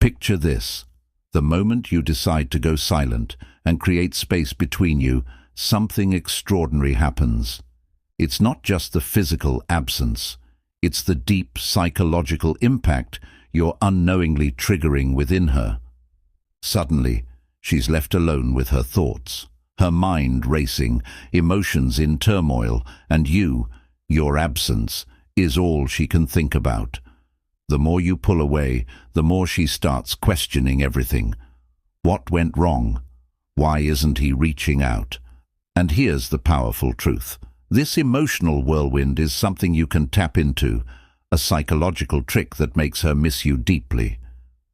Picture this. The moment you decide to go silent and create space between you, something extraordinary happens. It's not just the physical absence. It's the deep psychological impact you're unknowingly triggering within her. Suddenly, she's left alone with her thoughts, her mind racing, emotions in turmoil, and your absence, is all she can think about. The more you pull away, the more she starts questioning everything. What went wrong? Why isn't he reaching out? And here's the powerful truth. This emotional whirlwind is something you can tap into, a psychological trick that makes her miss you deeply.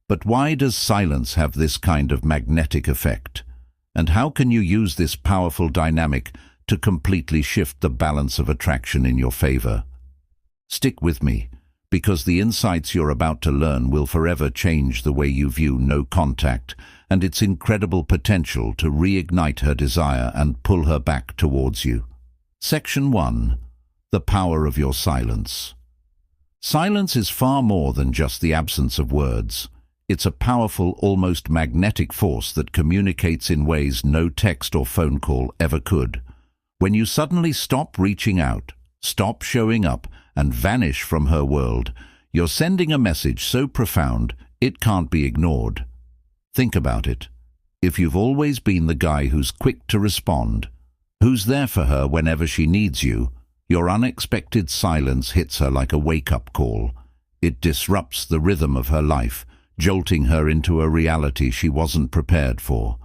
But why does silence have this kind of magnetic effect? And how can you use this powerful dynamic to completely shift the balance of attraction in your favor? Stick with me, because the insights you're about to learn will forever change the way you view no contact and its incredible potential to reignite her desire and pull her back towards you. Section 1. The power of your silence. Silence is far more than just the absence of words. It's a powerful, almost magnetic force that communicates in ways no text or phone call ever could. When you suddenly stop reaching out, stop showing up, and vanish from her world, you're sending a message so profound it can't be ignored. Think about it. If you've always been the guy who's quick to respond, who's there for her whenever she needs you, your unexpected silence hits her like a wake-up call. It disrupts the rhythm of her life, jolting her into a reality she wasn't prepared for.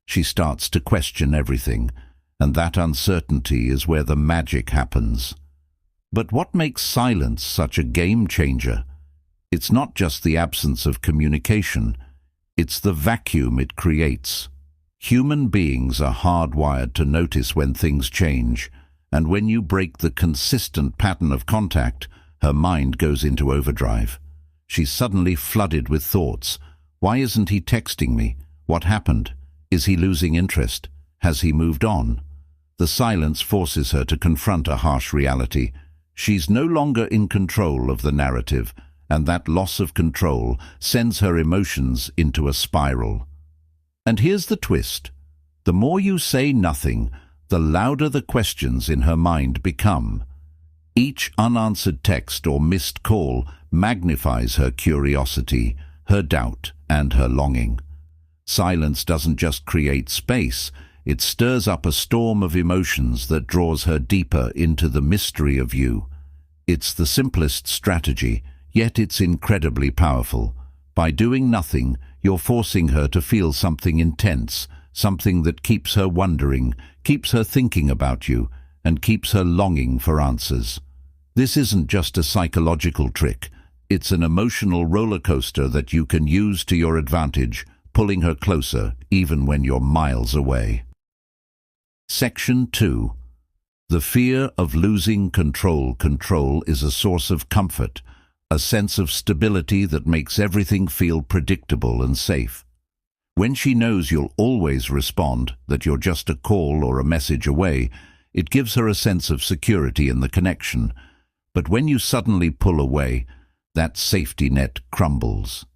She starts to question everything, and that uncertainty is where the magic happens. But what makes silence such a game-changer? It's not just the absence of communication, it's the vacuum it creates. Human beings are hardwired to notice when things change, and when you break the consistent pattern of contact, her mind goes into overdrive. She's suddenly flooded with thoughts. Why isn't he texting me? What happened? Is he losing interest? Has he moved on? The silence forces her to confront a harsh reality. She's no longer in control of the narrative, and that loss of control sends her emotions into a spiral. And here's the twist. The more you say nothing, the louder the questions in her mind become. Each unanswered text or missed call magnifies her curiosity, her doubt, and her longing. Silence doesn't just create space, it stirs up a storm of emotions that draws her deeper into the mystery of you. It's the simplest strategy, yet it's incredibly powerful. By doing nothing, you're forcing her to feel something intense, something that keeps her wondering, keeps her thinking about you, and keeps her longing for answers. This isn't just a psychological trick. It's an emotional roller coaster that you can use to your advantage, pulling her closer even when you're miles away. Section 2. The fear of losing control. Control is a source of comfort, a sense of stability that makes everything feel predictable and safe. When she knows you'll always respond, that you're just a call or a message away, it gives her a sense of security in the connection. But when you suddenly pull away, that safety net crumbles.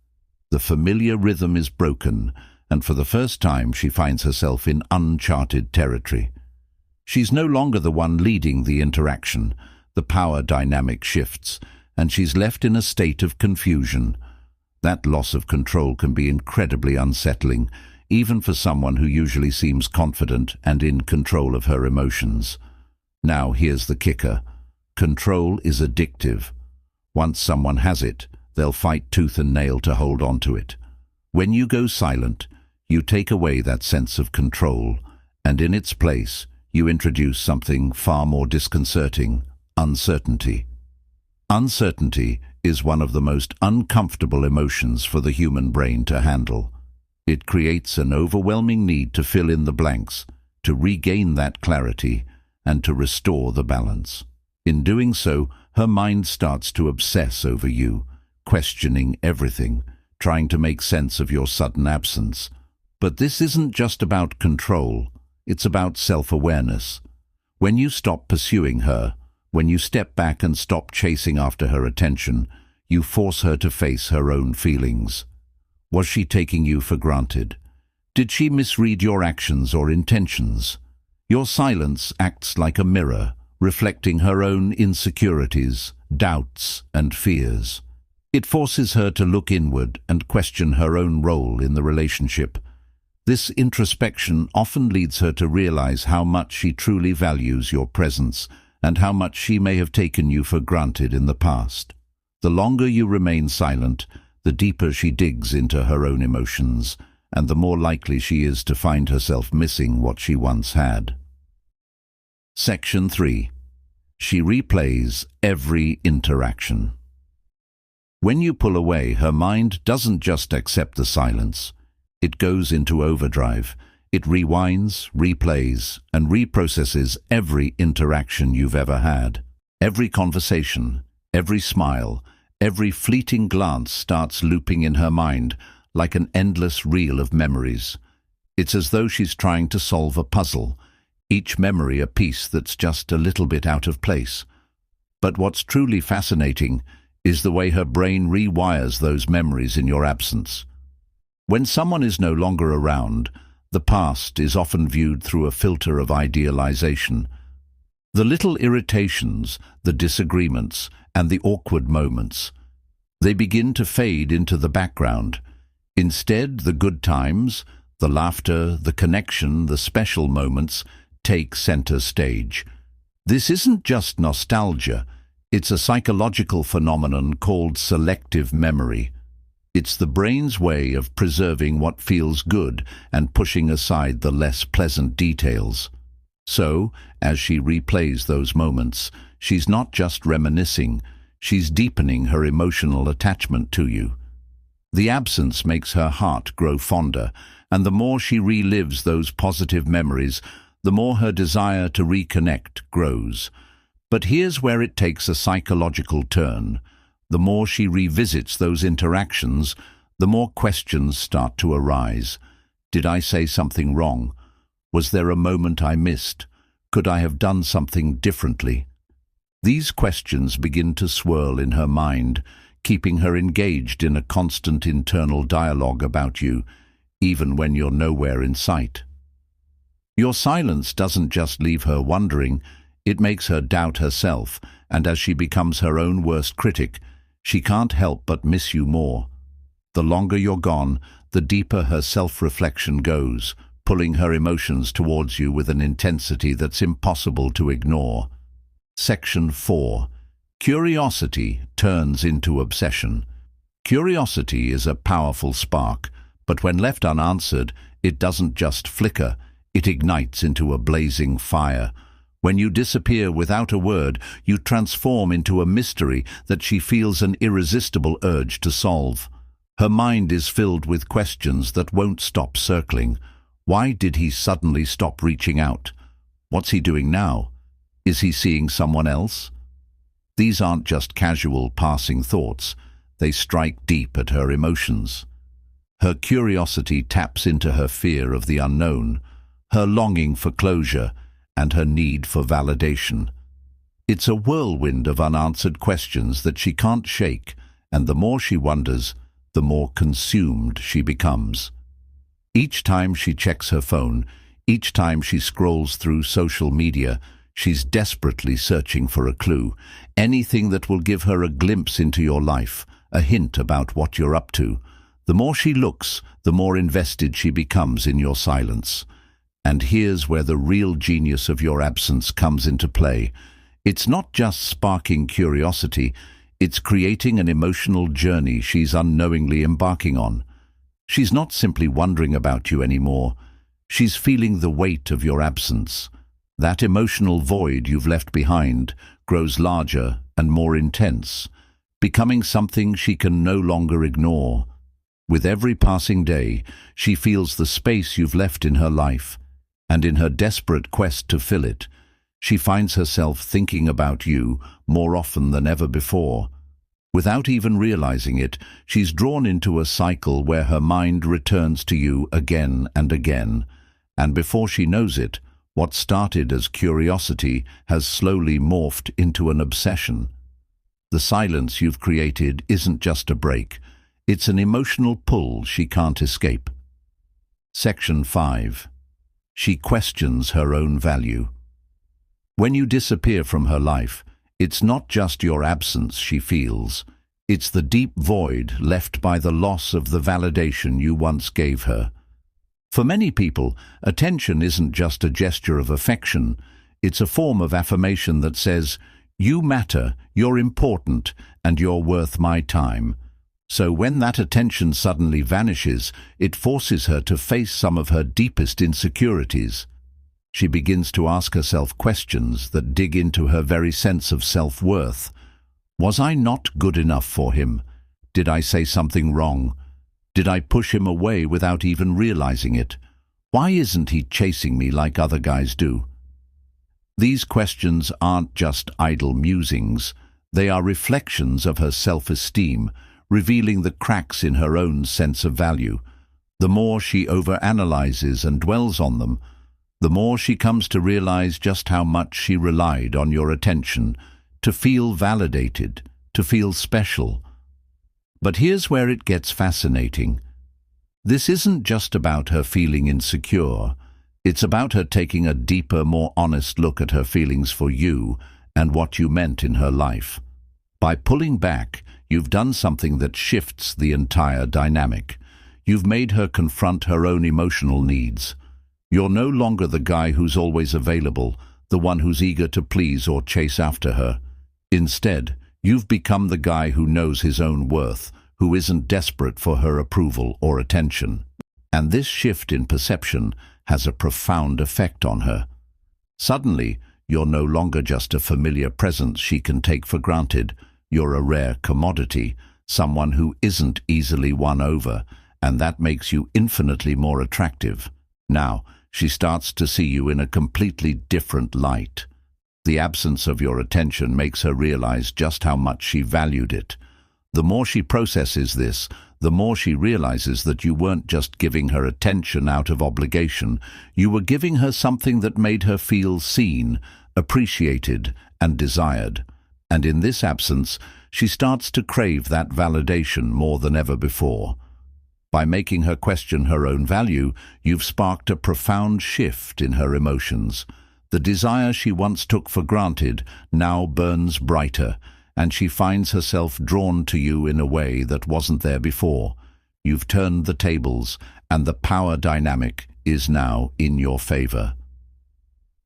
The familiar rhythm is broken, and for the first time she finds herself in uncharted territory. She's no longer the one leading the interaction. The power dynamic shifts, and she's left in a state of confusion. That loss of control can be incredibly unsettling, even for someone who usually seems confident and in control of her emotions. Now here's the kicker. Control is addictive. Once someone has it, they'll fight tooth and nail to hold on to it. When you go silent, you take away that sense of control, and in its place, you introduce something far more disconcerting: uncertainty. Uncertainty is one of the most uncomfortable emotions for the human brain to handle. It creates an overwhelming need to fill in the blanks, to regain that clarity, and to restore the balance. In doing so, her mind starts to obsess over you, questioning everything, trying to make sense of your sudden absence. But this isn't just about control, it's about self-awareness. When you stop pursuing her, when you step back and stop chasing after her attention, you force her to face her own feelings. Was she taking you for granted? Did she misread your actions or intentions? Your silence acts like a mirror, reflecting her own insecurities, doubts, and fears. It forces her to look inward and question her own role in the relationship. This introspection often leads her to realize how much she truly values your presence and how much she may have taken you for granted in the past. The longer you remain silent, the deeper she digs into her own emotions, and the more likely she is to find herself missing what she once had. Section 3. She replays every interaction. When you pull away, her mind doesn't just accept the silence. It goes into overdrive. It rewinds, replays, and reprocesses every interaction you've ever had. Every conversation, every smile, every fleeting glance starts looping in her mind like an endless reel of memories. It's as though she's trying to solve a puzzle, each memory a piece that's just a little bit out of place. But what's truly fascinating is the way her brain rewires those memories in your absence. When someone is no longer around, the past is often viewed through a filter of idealization. The little irritations, the disagreements, and the awkward moments, they begin to fade into the background. Instead, the good times, the laughter, the connection, the special moments take center stage. This isn't just nostalgia, it's a psychological phenomenon called selective memory. It's the brain's way of preserving what feels good and pushing aside the less pleasant details. So, as she replays those moments, she's not just reminiscing, she's deepening her emotional attachment to you. The absence makes her heart grow fonder, and the more she relives those positive memories, the more her desire to reconnect grows. But here's where it takes a psychological turn. The more she revisits those interactions, the more questions start to arise. Did I say something wrong? Was there a moment I missed? Could I have done something differently? These questions begin to swirl in her mind, keeping her engaged in a constant internal dialogue about you, even when you're nowhere in sight. Your silence doesn't just leave her wondering, it makes her doubt herself, and as she becomes her own worst critic, she can't help but miss you more. The longer you're gone, the deeper her self-reflection goes, pulling her emotions towards you with an intensity that's impossible to ignore. Section 4. Curiosity turns into obsession. Curiosity is a powerful spark, but when left unanswered, it doesn't just flicker, it ignites into a blazing fire. When you disappear without a word, you transform into a mystery that she feels an irresistible urge to solve. Her mind is filled with questions that won't stop circling. Why did he suddenly stop reaching out? What's he doing now? Is he seeing someone else? These aren't just casual passing thoughts. They strike deep at her emotions. Her curiosity taps into her fear of the unknown, her longing for closure, and her need for validation. It's a whirlwind of unanswered questions that she can't shake, and the more she wonders, the more consumed she becomes. Each time she checks her phone, each time she scrolls through social media, she's desperately searching for a clue, anything that will give her a glimpse into your life, a hint about what you're up to. The more she looks, the more invested she becomes in your silence. And here's where the real genius of your absence comes into play. It's not just sparking curiosity, it's creating an emotional journey she's unknowingly embarking on. She's not simply wondering about you anymore. She's feeling the weight of your absence. That emotional void you've left behind grows larger and more intense, becoming something she can no longer ignore. With every passing day, she feels the space you've left in her life, and in her desperate quest to fill it, she finds herself thinking about you more often than ever before. Without even realizing it, she's drawn into a cycle where her mind returns to you again and again, and before she knows it, what started as curiosity has slowly morphed into an obsession. The silence you've created isn't just a break, It's an emotional pull she can't escape. Section 5. She questions her own value. When you disappear from her life, it's not just your absence she feels. It's the deep void left by the loss of the validation you once gave her. For many people, attention isn't just a gesture of affection. It's a form of affirmation that says, "You matter, you're important, and you're worth my time." So when that attention suddenly vanishes, it forces her to face some of her deepest insecurities. She begins to ask herself questions that dig into her very sense of self-worth. Was I not good enough for him? Did I say something wrong? Did I push him away without even realizing it? Why isn't he chasing me like other guys do? These questions aren't just idle musings. They are reflections of her self-esteem, revealing the cracks in her own sense of value. The more she overanalyzes and dwells on them, the more she comes to realize just how much she relied on your attention to feel validated, to feel special. But here's where it gets fascinating. This isn't just about her feeling insecure. It's about her taking a deeper, more honest look at her feelings for you and what you meant in her life. By pulling back, you've done something that shifts the entire dynamic. You've made her confront her own emotional needs. You're no longer the guy who's always available, the one who's eager to please or chase after her. Instead, you've become the guy who knows his own worth, who isn't desperate for her approval or attention. And this shift in perception has a profound effect on her. Suddenly, you're no longer just a familiar presence she can take for granted. You're a rare commodity, someone who isn't easily won over, and that makes you infinitely more attractive. Now, she starts to see you in a completely different light. The absence of your attention makes her realize just how much she valued it. The more she processes this, the more she realizes that you weren't just giving her attention out of obligation. You were giving her something that made her feel seen, appreciated, and desired. And in this absence, she starts to crave that validation more than ever before. By making her question her own value, you've sparked a profound shift in her emotions. The desire she once took for granted now burns brighter, and she finds herself drawn to you in a way that wasn't there before. You've turned the tables, and the power dynamic is now in your favor.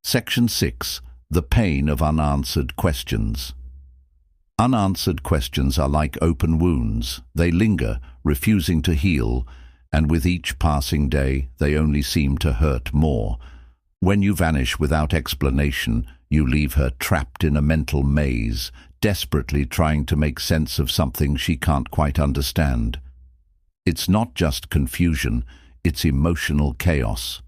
Section 6. The pain of unanswered questions. Unanswered questions are like open wounds. They linger, refusing to heal, and with each passing day, they only seem to hurt more. When you vanish without explanation, you leave her trapped in a mental maze, desperately trying to make sense of something she can't quite understand. It's not just confusion, it's emotional chaos.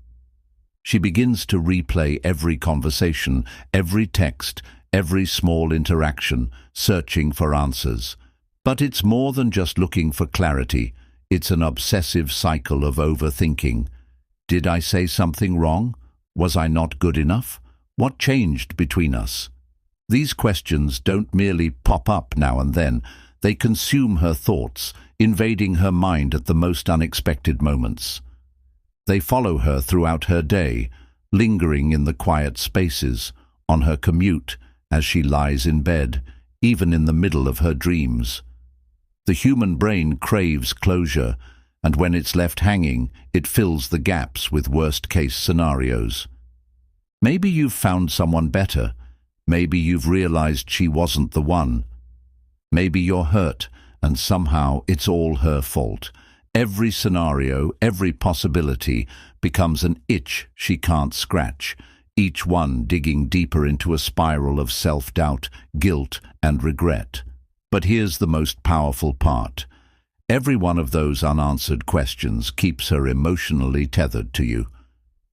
She begins to replay every conversation, every text, every small interaction, searching for answers. But it's more than just looking for clarity. It's an obsessive cycle of overthinking. Did I say something wrong? Was I not good enough? What changed between us? These questions don't merely pop up now and then. They consume her thoughts, invading her mind at the most unexpected moments. They follow her throughout her day, lingering in the quiet spaces, on her commute, as she lies in bed, even in the middle of her dreams. The human brain craves closure, and when it's left hanging, it fills the gaps with worst-case scenarios. Maybe you've found someone better. Maybe you've realized she wasn't the one. Maybe you're hurt, and somehow it's all her fault. Every scenario, every possibility becomes an itch she can't scratch, each one digging deeper into a spiral of self-doubt, guilt, and regret. But here's the most powerful part. Every one of those unanswered questions keeps her emotionally tethered to you.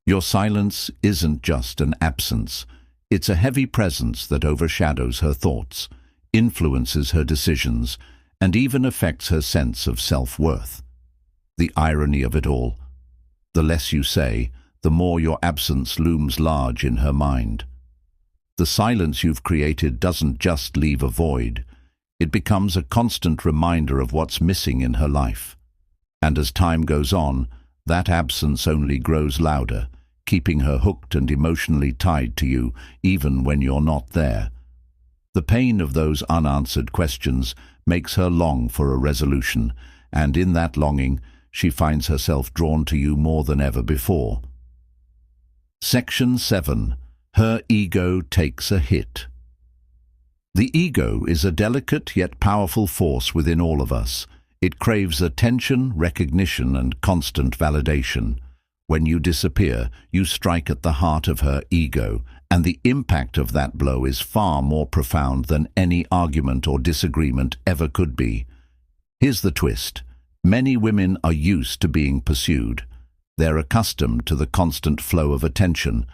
Your silence isn't just an absence. It's a heavy presence that overshadows her thoughts, influences her decisions, and even affects her sense of self-worth. The irony of it all. The less you say, the more your absence looms large in her mind. The silence you've created doesn't just leave a void. It becomes a constant reminder of what's missing in her life. And as time goes on, that absence only grows louder, keeping her hooked and emotionally tied to you, even when you're not there. The pain of those unanswered questions makes her long for a resolution, and in that longing, she finds herself drawn to you more than ever before. Section 7. Her ego takes a hit. The ego is a delicate yet powerful force within all of us. It craves attention, recognition, and constant validation. When you disappear, you strike at the heart of her ego, and the impact of that blow is far more profound than any argument or disagreement ever could be. Here's the twist. Many women are used to being pursued. They're accustomed to the constant flow of attention,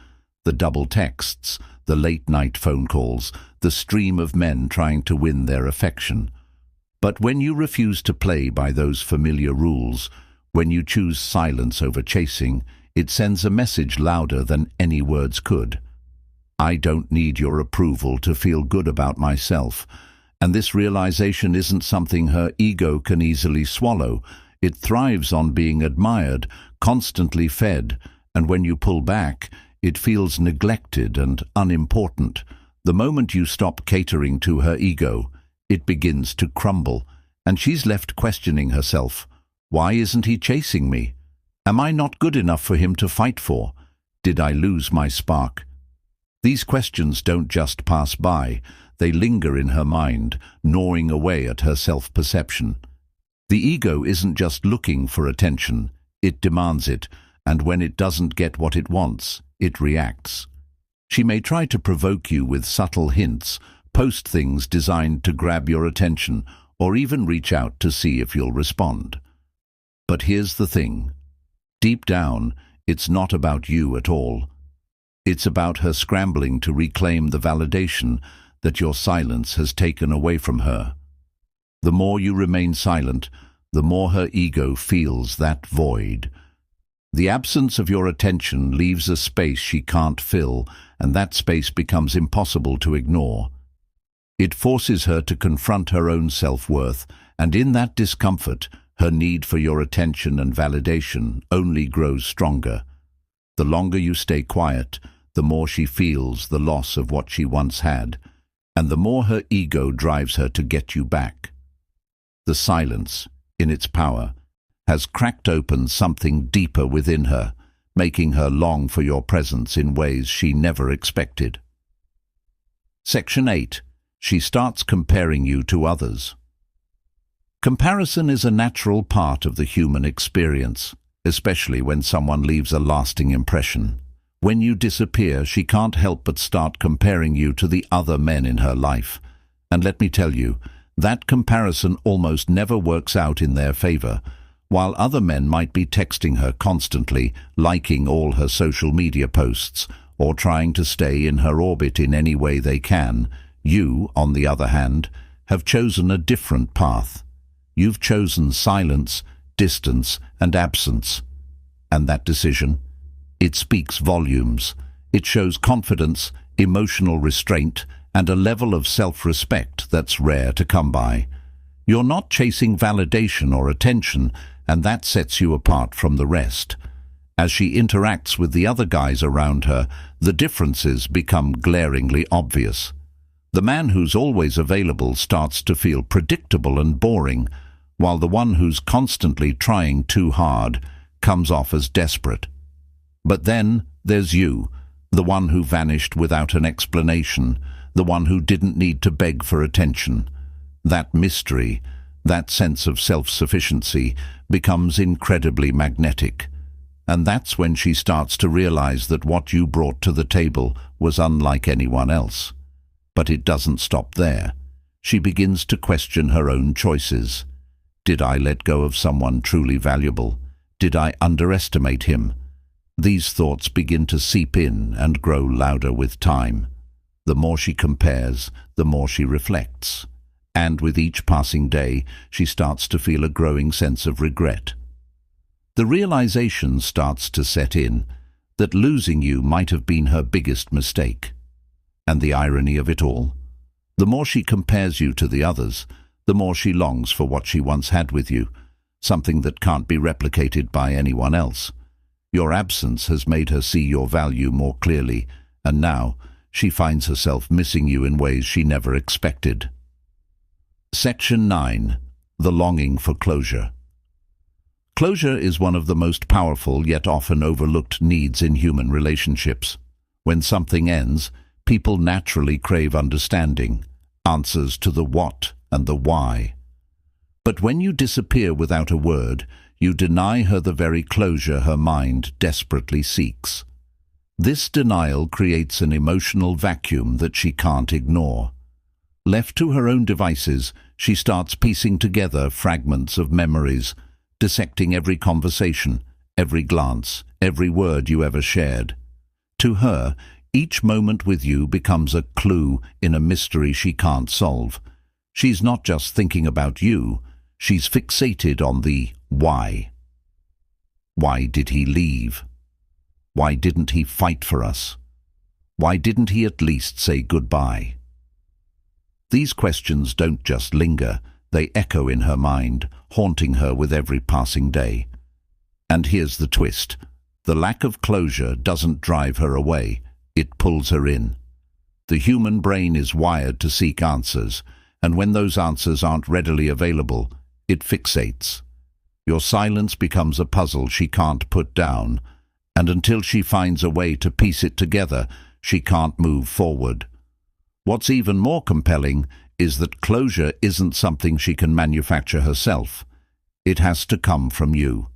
the double texts, the late-night phone calls, the stream of men trying to win their affection. But when you refuse to play by those familiar rules, when you choose silence over chasing, it sends a message louder than any words could. I don't need your approval to feel good about myself. And this realization isn't something her ego can easily swallow. It thrives on being admired, constantly fed, and when you pull back, it feels neglected and unimportant. The moment you stop catering to her ego, it begins to crumble, and she's left questioning herself. Why isn't he chasing me? Am I not good enough for him to fight for? Did I lose my spark? These questions don't just pass by. They linger in her mind, gnawing away at her self-perception. The ego isn't just looking for attention, it demands it, and when it doesn't get what it wants, it reacts. She may try to provoke you with subtle hints, post things designed to grab your attention, or even reach out to see if you'll respond. But here's the thing. Deep down, it's not about you at all. It's about her scrambling to reclaim the validation that your silence has taken away from her. The more you remain silent, the more her ego feels that void. The absence of your attention leaves a space she can't fill, and that space becomes impossible to ignore. It forces her to confront her own self-worth, and in that discomfort, her need for your attention and validation only grows stronger. The longer you stay quiet, the more she feels the loss of what she once had, and the more her ego drives her to get you back. The silence, in its power, has cracked open something deeper within her, making her long for your presence in ways she never expected. Section 8. She starts comparing you to others. Comparison is a natural part of the human experience, especially when someone leaves a lasting impression. When you disappear, she can't help but start comparing you to the other men in her life. And let me tell you, that comparison almost never works out in their favor. While other men might be texting her constantly, liking all her social media posts, or trying to stay in her orbit in any way they can, you, on the other hand, have chosen a different path. You've chosen silence, distance, and absence. And that decision, it speaks volumes. It shows confidence, emotional restraint, and a level of self-respect that's rare to come by. You're not chasing validation or attention, and that sets you apart from the rest. As she interacts with the other guys around her, the differences become glaringly obvious. The man who's always available starts to feel predictable and boring, while the one who's constantly trying too hard comes off as desperate. But then there's you, the one who vanished without an explanation, the one who didn't need to beg for attention. That mystery, that sense of self-sufficiency, becomes incredibly magnetic. And that's when she starts to realize that what you brought to the table was unlike anyone else. But it doesn't stop there. She begins to question her own choices. Did I let go of someone truly valuable? Did I underestimate him? These thoughts begin to seep in and grow louder with time. The more she compares, the more she reflects. And with each passing day, she starts to feel a growing sense of regret. The realization starts to set in that losing you might have been her biggest mistake. And the irony of it all? The more she compares you to the others, the more she longs for what she once had with you, something that can't be replicated by anyone else. Your absence has made her see your value more clearly, and now she finds herself missing you in ways she never expected. Section 9. The longing for closure. Closure is one of the most powerful yet often overlooked needs in human relationships. When something ends, people naturally crave understanding, answers to the what and the why. But when you disappear without a word, you deny her the very closure her mind desperately seeks. This denial creates an emotional vacuum that she can't ignore. Left to her own devices, she starts piecing together fragments of memories, dissecting every conversation, every glance, every word you ever shared. To her, each moment with you becomes a clue in a mystery she can't solve. She's not just thinking about you, she's fixated on the why. Why did he leave? Why didn't he fight for us? Why didn't he at least say goodbye? These questions don't just linger, they echo in her mind, haunting her with every passing day. And here's the twist. The lack of closure doesn't drive her away, it pulls her in. The human brain is wired to seek answers, and when those answers aren't readily available, it fixates. Your silence becomes a puzzle she can't put down, and until she finds a way to piece it together, she can't move forward. What's even more compelling is that closure isn't something she can manufacture herself. It has to come from you.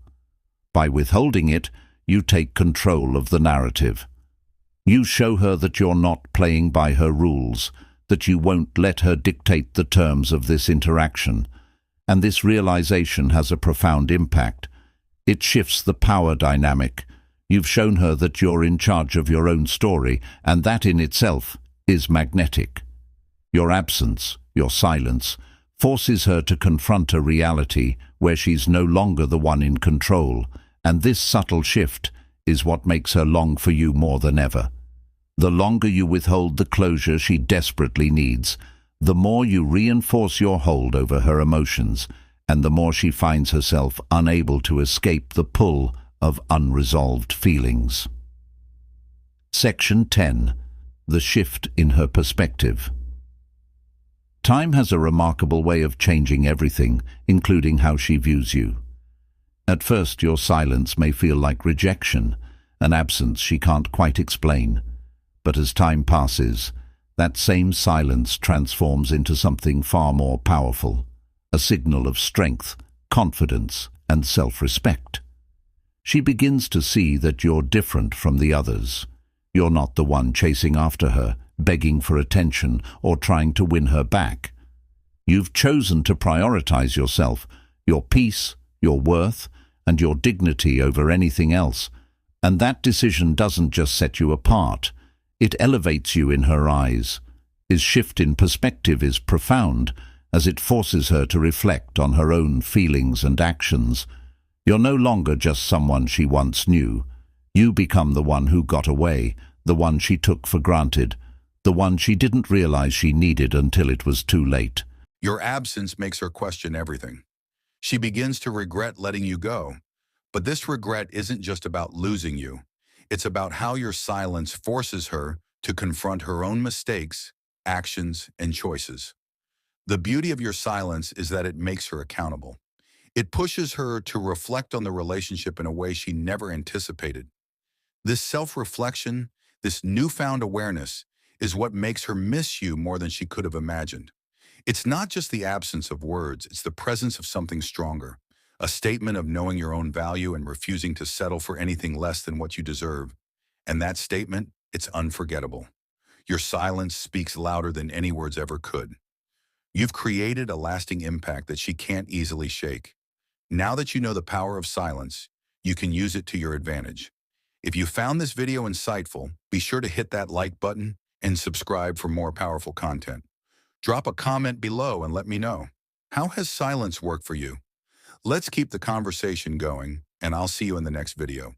By withholding it, you take control of the narrative. You show her that you're not playing by her rules, that you won't let her dictate the terms of this interaction. And this realization has a profound impact. It shifts the power dynamic. You've shown her that you're in charge of your own story, and that in itself is magnetic. Your absence, your silence, forces her to confront a reality where she's no longer the one in control, and this subtle shift is what makes her long for you more than ever. The longer you withhold the closure she desperately needs, the more you reinforce your hold over her emotions, and the more she finds herself unable to escape the pull of unresolved feelings. Section 10. The shift in her perspective. Time has a remarkable way of changing everything, including how she views you. At first, your silence may feel like rejection, an absence she can't quite explain. But as time passes, that same silence transforms into something far more powerful, a signal of strength, confidence, and self-respect. She begins to see that you're different from the others. You're not the one chasing after her, begging for attention, or trying to win her back. You've chosen to prioritize yourself, your peace, your worth, and your dignity over anything else. And that decision doesn't just set you apart, it elevates you in her eyes. His shift in perspective is profound, as it forces her to reflect on her own feelings and actions. You're no longer just someone she once knew. You become the one who got away, the one she took for granted, the one she didn't realize she needed until it was too late. Your absence makes her question everything. She begins to regret letting you go. But this regret isn't just about losing you. It's about how your silence forces her to confront her own mistakes, actions, and choices. The beauty of your silence is that it makes her accountable. It pushes her to reflect on the relationship in a way she never anticipated. This self-reflection, this newfound awareness, is what makes her miss you more than she could have imagined. It's not just the absence of words, it's the presence of something stronger, a statement of knowing your own value and refusing to settle for anything less than what you deserve. And that statement, it's unforgettable. Your silence speaks louder than any words ever could. You've created a lasting impact that she can't easily shake. Now that you know the power of silence, you can use it to your advantage. If you found this video insightful, be sure to hit that like button and subscribe for more powerful content. Drop a comment below and let me know. How has silence worked for you? Let's keep the conversation going, and I'll see you in the next video.